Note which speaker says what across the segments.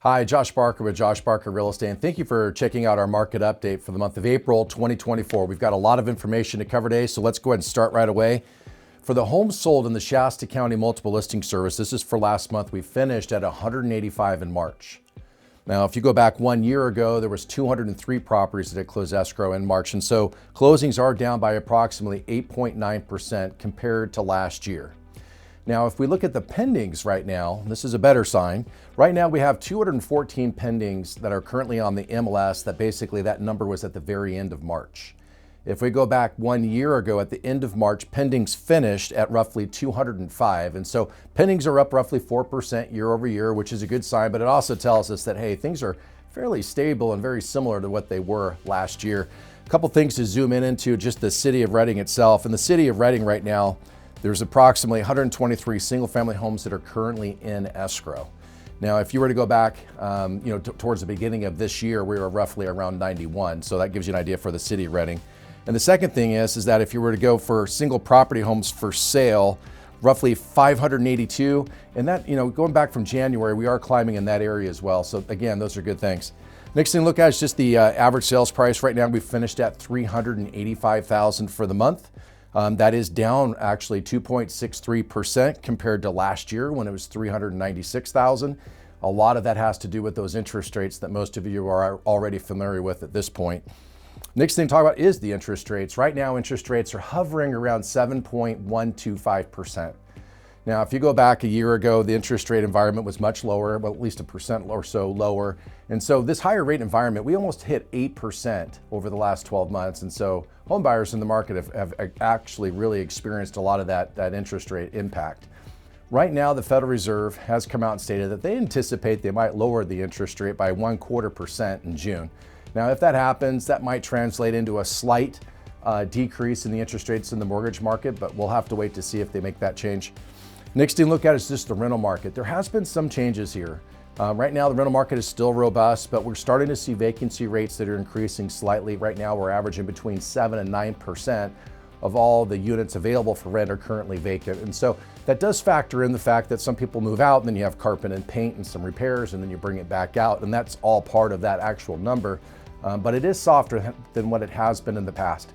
Speaker 1: Hi, Josh Barker with Josh Barker Real Estate, and thank you for checking out our market update for the month of April 2024. We've got a lot of information to cover today, so let's go ahead and start right away. For the homes sold in the Shasta County Multiple Listing Service, this is for last month, we finished at 185 in March. Now, if you go back 1 year ago, there was 203 properties that had closed escrow in March, and so closings are down by approximately 8.9% compared to last year. Now, if we look at the pendings right now, this is a better sign. Right now, we have 214 pendings that are currently on the MLS. That basically that number was at the very end of March. If we go back 1 year ago at the end of March, pendings finished at roughly 205. And so pendings are up roughly 4% year over year, which is a good sign, but it also tells us that, hey, things are fairly stable and very similar to what they were last year. A couple things to zoom in into just the city of Reading itself. In the city of Reading right now, there's approximately 123 single-family homes that are currently in escrow. Now, if you were to go back, towards the beginning of this year, we were roughly around 91. So that gives you an idea for the city of Reading. And the second thing is that if you were to go for single property homes for sale, roughly 582, and that, going back from January, we are climbing in that area as well. So again, those are good things. Next thing to look at is just the average sales price. Right now, we finished at $385,000 for the month. That is down actually 2.63% compared to last year when it was $396,000. A lot of that has to do with those interest rates that most of you are already familiar with at this point. Next thing to talk about is the interest rates. Right now, interest rates are hovering around 7.125%. Now, if you go back a year ago, the interest rate environment was much lower, well, at least 1% or so lower. And so this higher rate environment, we almost hit 8% over the last 12 months. And so home buyers in the market have actually really experienced a lot of that interest rate impact. Right now, the Federal Reserve has come out and stated that they anticipate they might lower the interest rate by 0.25% in June. Now, if that happens, that might translate into a slight decrease in the interest rates in the mortgage market, but we'll have to wait to see if they make that change. Next thing to look at is just the rental market. There has been some changes here. Right now, the rental market is still robust, but we're starting to see vacancy rates that are increasing slightly. Right now, we're averaging between 7 and 9% of all the units available for rent are currently vacant. And so that does factor in the fact that some people move out and then you have carpet and paint and some repairs and then you bring it back out. And that's all part of that actual number. But it is softer than what it has been in the past.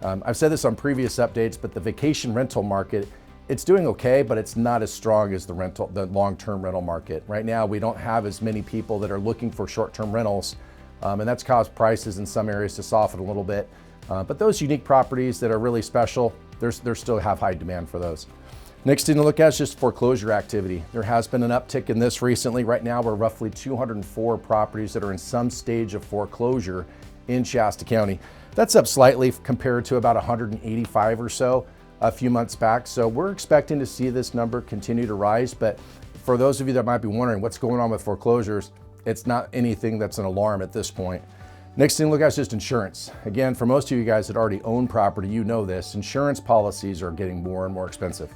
Speaker 1: I've said this on previous updates, but the vacation rental market, it's doing okay, but it's not as strong as the long-term rental market. Right now, we don't have as many people that are looking for short-term rentals, and that's caused prices in some areas to soften a little bit. But those unique properties that are really special, they still have high demand for those. Next thing to look at is just foreclosure activity. There has been an uptick in this recently. Right now, we're roughly 204 properties that are in some stage of foreclosure in Shasta County. That's up slightly compared to about 185 or so a few months back. So we're expecting to see this number continue to rise. But for those of you that might be wondering what's going on with foreclosures, it's not anything that's an alarm at this point. Next thing to look at is just insurance. Again, for most of you guys that already own property, you know this, insurance policies are getting more and more expensive.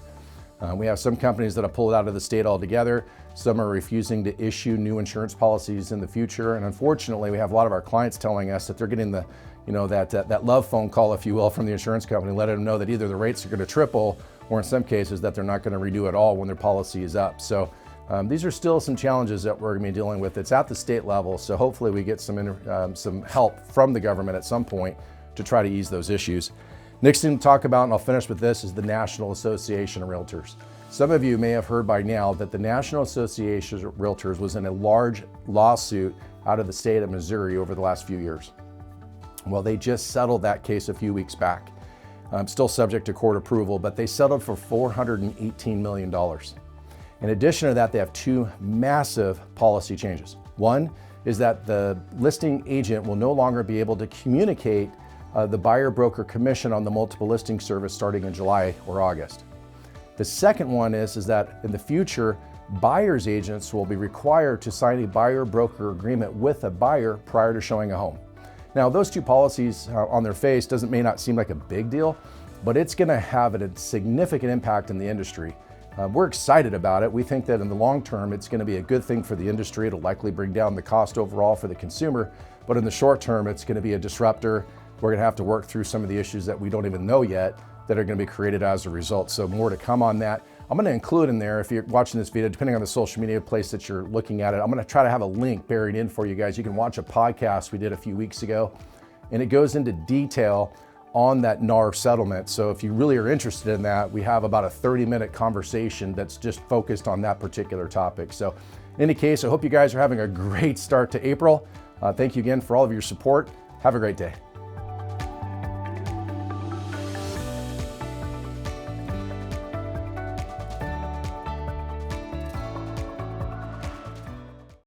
Speaker 1: We have some companies that have pulled out of the state altogether. Some are refusing to issue new insurance policies in the future. And unfortunately, we have a lot of our clients telling us that they're getting that love phone call, if you will, from the insurance company, letting them know that either the rates are going to triple or in some cases that they're not going to renew at all when their policy is up. So these are still some challenges that we're going to be dealing with. It's at the state level. So hopefully we get some help from the government at some point to try to ease those issues. Next thing to talk about, and I'll finish with this, is the National Association of Realtors. Some of you may have heard by now that the National Association of Realtors was in a large lawsuit out of the state of Missouri over the last few years. Well, they just settled that case a few weeks back. Still subject to court approval, but they settled for $418 million. In addition to that, they have two massive policy changes. One is that the listing agent will no longer be able to communicate the buyer-broker commission on the multiple listing service starting in July or August. The second one is that in the future, buyer's agents will be required to sign a buyer-broker agreement with a buyer prior to showing a home. Now, those two policies on their face may not seem like a big deal, but it's going to have a significant impact in the industry. We're excited about it. We think that in the long term, it's going to be a good thing for the industry. It'll likely bring down the cost overall for the consumer, but in the short term, it's going to be a disruptor. We're going to have to work through some of the issues that we don't even know yet that are going to be created as a result. So more to come on that. I'm going to include in there, if you're watching this video, depending on the social media place that you're looking at it, I'm going to try to have a link buried in for you guys. You can watch a podcast we did a few weeks ago, and it goes into detail on that NAR settlement. So if you really are interested in that, we have about a 30-minute conversation that's just focused on that particular topic. So in any case, I hope you guys are having a great start to April. Thank you again for all of your support. Have a great day.